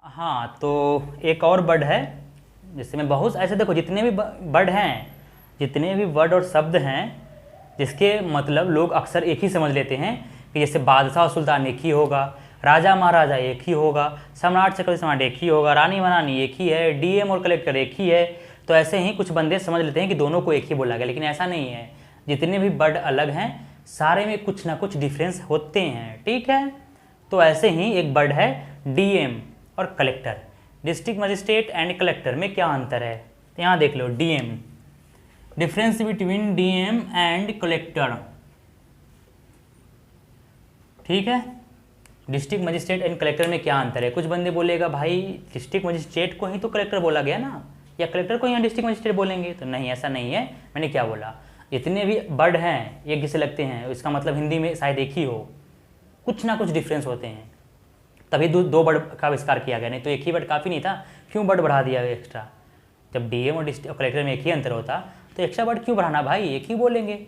हाँ, तो एक और वर्ड है जिसमें बहुत ऐसे, देखो जितने भी वर्ड हैं, जितने भी वर्ड और शब्द हैं जिसके मतलब लोग अक्सर एक ही समझ लेते हैं कि जैसे बादशाह और सुल्तान एक ही होगा, राजा महाराजा एक ही होगा, सम्राट चक्रवर्ती सम्राट एक ही होगा, रानी महारानी एक ही है, डीएम और कलेक्टर एक ही है। तो ऐसे ही कुछ बंदे समझ लेते हैं कि दोनों को एक ही बोला गया, लेकिन ऐसा नहीं है। जितने भी वर्ड अलग हैं सारे में कुछ ना कुछ डिफरेंस होते हैं, ठीक है। तो ऐसे ही एक वर्ड है डीएम और collector. District magistrate and collector में क्या अंतर है, तो यहाँ देख लो DM, difference between DM and collector, ठीक है। डिस्ट्रिक्ट मजिस्ट्रेट एंड कलेक्टर में क्या अंतर है। कुछ बंदे बोलेगा भाई डिस्ट्रिक्ट मजिस्ट्रेट को ही तो कलेक्टर बोला गया ना, या कलेक्टर को ही डिस्ट्रिक्ट मजिस्ट्रेट बोलेंगे, तो नहीं, ऐसा नहीं है। मैंने क्या बोला, जितने भी वर्ड हैं एक जैसे लगते हैं, इसका मतलब हिंदी में शायद एक ही हो, कुछ ना कुछ डिफरेंस होते हैं, तभी दो वर्ड का आविष्कार किया गया, नहीं तो एक ही वर्ड काफ़ी नहीं था, क्यों वर्ड बढ़ा दिया एक्स्ट्रा। जब डीएम और डिस्ट्रिक्ट कलेक्टर में एक ही अंतर होता तो एक्स्ट्रा वर्ड क्यों बढ़ाना भाई, एक ही बोलेंगे।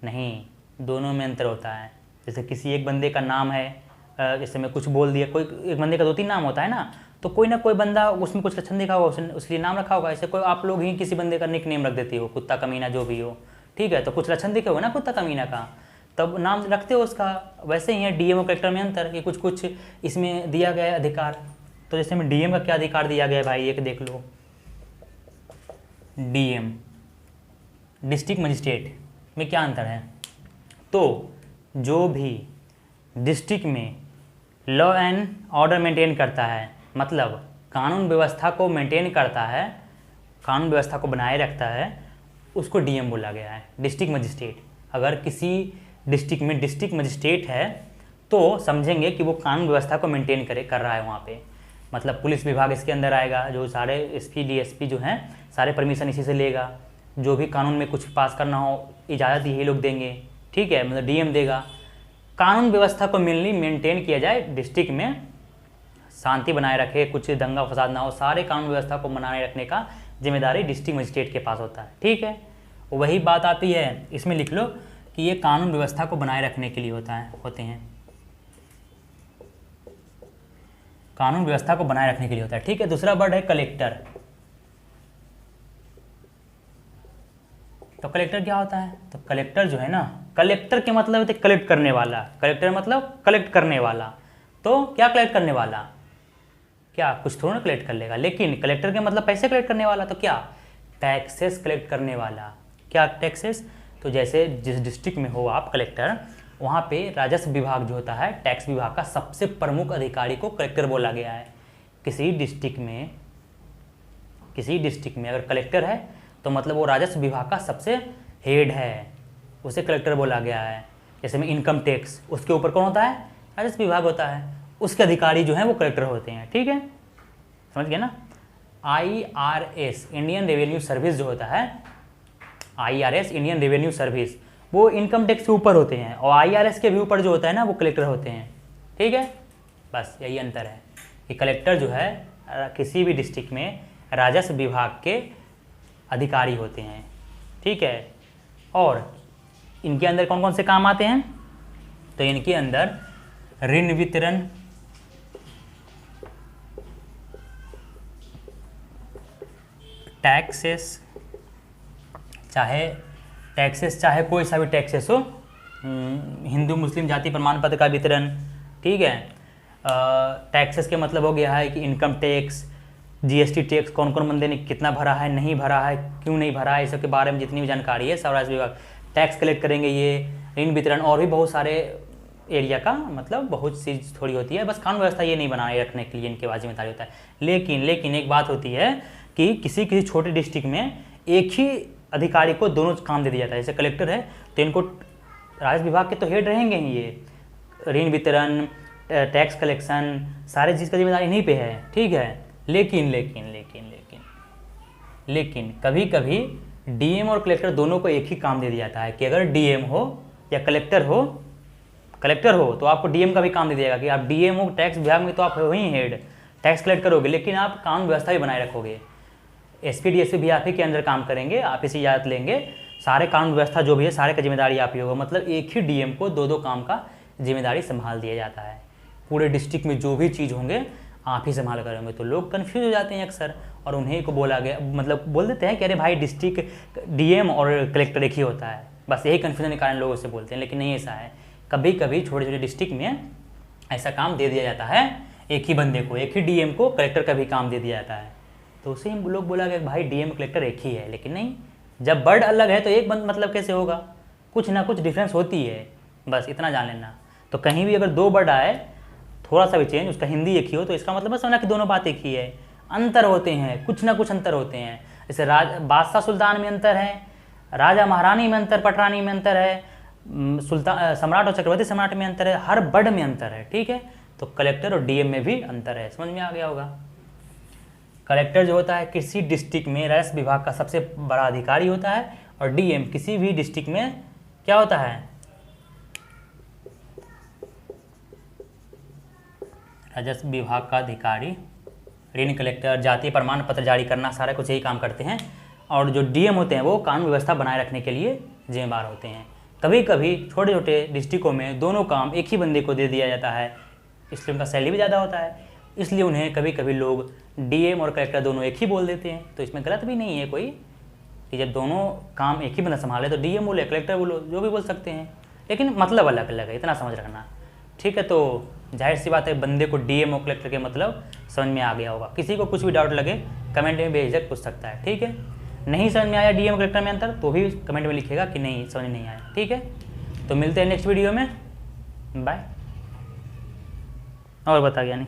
नहीं, दोनों में अंतर होता है। जैसे किसी एक बंदे का नाम है, जैसे मैं कुछ बोल दिया, कोई एक बंदे का 2-3 नाम होता है ना, तो कोई ना कोई बंदा उसमें कुछ लक्षण दिखा होगा, उसने उसके लिए नाम रखा होगा। ऐसे कोई आप लोग ही किसी बंदे का निक नेम रख देते हो, कुत्ता कमीना जो भी हो, ठीक है, तो कुछ लक्षण दिखे होगा ना कुत्ता कमीना का, तब नाम रखते हो उसका। वैसे ही है डीएम और कलेक्टर में अंतर कि कुछ कुछ इसमें दिया गया है अधिकार। तो जैसे में डीएम का क्या अधिकार दिया गया है भाई, एक देख लो, डीएम डिस्ट्रिक्ट मजिस्ट्रेट में क्या अंतर है। तो जो भी डिस्ट्रिक्ट में लॉ एंड ऑर्डर मेंटेन करता है, मतलब कानून व्यवस्था को मेंटेन करता है, कानून व्यवस्था को बनाए रखता है, उसको डीएम बोला गया है, डिस्ट्रिक्ट मजिस्ट्रेट। अगर किसी डिस्ट्रिक्ट में डिस्ट्रिक्ट मजिस्ट्रेट है तो समझेंगे कि वो कानून व्यवस्था को मेंटेन कर रहा है वहाँ पे, मतलब पुलिस विभाग इसके अंदर आएगा, जो सारे एसपी डीएसपी जो हैं सारे परमिशन इसी से लेगा, जो भी कानून में कुछ पास करना हो इजाज़त यही लोग देंगे, ठीक है, मतलब डीएम देगा। कानून व्यवस्था को मेनली मेंटेन किया जाए, डिस्ट्रिक्ट में शांति बनाए रखे, कुछ दंगा फसाद ना हो, सारे कानून व्यवस्था को बनाए रखने का जिम्मेदारी डिस्ट्रिक्ट मजिस्ट्रेट के पास होता है, ठीक है। वही बात आती है, इसमें लिख लो कि ये कानून व्यवस्था को बनाए रखने के लिए होते हैं, कानून व्यवस्था को बनाए रखने के लिए होता है, ठीक है। दूसरा वर्ड है कलेक्टर। तो कलेक्टर क्या होता है, तो कलेक्टर जो है ना, कलेक्टर के मतलब होते कलेक्ट करने वाला, कलेक्टर मतलब कलेक्ट करने वाला। तो क्या कलेक्ट करने वाला, क्या कुछ थोड़ा ना कलेक्ट कर लेगा, लेकिन कलेक्टर के मतलब पैसे कलेक्ट करने वाला, तो क्या टैक्सेस कलेक्ट करने वाला। क्या टैक्सेस, तो जैसे जिस डिस्ट्रिक्ट में हो आप कलेक्टर, वहाँ पे राजस्व विभाग जो होता है, टैक्स विभाग का सबसे प्रमुख अधिकारी को कलेक्टर बोला गया है। किसी डिस्ट्रिक्ट में अगर कलेक्टर है तो मतलब वो राजस्व विभाग का सबसे हेड है, उसे कलेक्टर बोला गया है। जैसे में इनकम टैक्स, उसके ऊपर कौन होता है, राजस्व विभाग होता है, उसके अधिकारी जो हैं वो कलेक्टर होते हैं, ठीक है, समझ गए ना। IRS इंडियन रेवेन्यू सर्विस जो होता है, IRS इंडियन रेवेन्यू सर्विस, वो इनकम टैक्स के ऊपर होते हैं, और IRS के भी ऊपर जो होता है ना वो कलेक्टर होते हैं, ठीक है। बस यही अंतर है कि कलेक्टर जो है किसी भी डिस्ट्रिक्ट में राजस्व विभाग के अधिकारी होते हैं, ठीक है। और इनके अंदर कौन कौन से काम आते हैं, तो इनके अंदर ऋण वितरण, टैक्सेस, चाहे कोई सा भी टैक्सेस हो, हिंदू मुस्लिम जाति प्रमाण पत्र का वितरण, ठीक है। टैक्सेस के मतलब हो गया है कि इनकम टैक्स, जीएसटी टैक्स, कौन कौन बंदे ने कितना भरा है, नहीं भरा है, क्यों नहीं भरा है, इस सब के बारे में जितनी भी जानकारी है सब राजस्व विभाग टैक्स कलेक्ट करेंगे। ये ऋण वितरण और भी बहुत सारे एरिया का मतलब बहुत सी थोड़ी होती है, बस कानून व्यवस्था ये नहीं बनाए रखने के लिए इनके बाद जिम्मेदारी होता है। लेकिन एक बात होती है कि किसी छोटे डिस्ट्रिक्ट में एक ही अधिकारी को दोनों काम दे दिया जाता है। जैसे कलेक्टर है तो इनको राजस्व विभाग के तो हेड रहेंगे ही, ये ऋण वितरण, टैक्स कलेक्शन, सारे चीज़ का जिम्मेदारी इन्हीं पे है, ठीक है। लेकिन कभी कभी डीएम और कलेक्टर दोनों को एक ही काम दे दिया जाता है कि अगर डीएम हो या कलेक्टर हो तो आपको डीएम का भी काम दे दिएगा कि आप डीएम हो टैक्स विभाग में तो आप हो ही हेड, टैक्स कलेक्ट करोगे, लेकिन आप कानून व्यवस्था भी बनाए रखोगे। एसपी डीएसपी भी आप ही के अंदर काम करेंगे, आप इसी इजाज़त लेंगे, सारे कानून व्यवस्था जो भी है सारे का जिम्मेदारी आप ही होगा। मतलब एक ही डीएम को दो काम का जिम्मेदारी संभाल दिया जाता है। पूरे डिस्ट्रिक्ट में जो भी चीज़ होंगे आप ही संभाल करोगे, तो लोग कन्फ्यूज हो जाते हैं अक्सर और उन्हीं को बोला गया, मतलब बोल देते हैं कि अरे भाई डिस्ट्रिक्ट डीएम और कलेक्टर एक ही होता है, बस यही कन्फ्यूजन के कारण लोग उसे बोलते हैं, लेकिन नहीं ऐसा है। कभी कभी छोटे छोटे डिस्ट्रिक्ट में ऐसा काम दे दिया जाता है, एक ही बंदे को, एक ही डीएम को कलेक्टर का भी काम दे दिया जाता है, तो उसे हम लोग बोला गया भाई डीएम कलेक्टर एक ही है, लेकिन नहीं, जब वर्ड अलग है तो एक बंद मतलब कैसे होगा, कुछ ना कुछ डिफरेंस होती है, बस इतना जान लेना। तो कहीं भी अगर दो वर्ड आए थोड़ा सा भी चेंज, उसका हिंदी एक ही हो, तो इसका मतलब समझना कि दोनों बात एक ही है। अंतर होते हैं, कुछ ना कुछ अंतर होते हैं, जैसे बादशाह सुल्तान में अंतर है, राजा महारानी में अंतर, पटरानी में अंतर है, सुल्तान सम्राट और चक्रवर्ती सम्राट में अंतर है, हर वर्ड में अंतर है, ठीक है। तो कलेक्टर और डीएम में भी अंतर है, समझ में आ गया होगा। कलेक्टर जो होता है किसी डिस्ट्रिक्ट में राजस्व विभाग का सबसे बड़ा अधिकारी होता है, और डीएम किसी भी डिस्ट्रिक्ट में क्या होता है, राजस्व विभाग का अधिकारी। ऋण कलेक्टर जातीय प्रमाण पत्र जारी करना, सारा कुछ यही काम करते हैं। और जो डीएम होते हैं वो कानून व्यवस्था बनाए रखने के लिए जिम्मेदार होते हैं। कभी कभी छोटे छोटे डिस्ट्रिक्टों में दोनों काम एक ही बंदे को दे दिया जाता है, इसलिए उनका सैलरी भी ज़्यादा होता है, इसलिए उन्हें कभी कभी लोग डीएम और कलेक्टर दोनों एक ही बोल देते हैं। तो इसमें गलत भी नहीं है कोई कि जब दोनों काम एक ही बंदा संभाले तो डीएम बोले कलेक्टर बोलो, जो भी बोल सकते हैं, लेकिन मतलब अलग अलग है, इतना समझ रखना, ठीक है। तो जाहिर सी बात है बंदे को डीएम और कलेक्टर के मतलब समझ में आ गया होगा। किसी को कुछ भी डाउट लगे कमेंट में बेझिझक पूछ सकता है, ठीक है। नहीं समझ में आया डीएम कलेक्टर में अंतर तो भी कमेंट में लिखेगा कि नहीं समझ नहीं आया, ठीक है। तो मिलते हैं नेक्स्ट वीडियो में, बाय। और बता गया नहीं।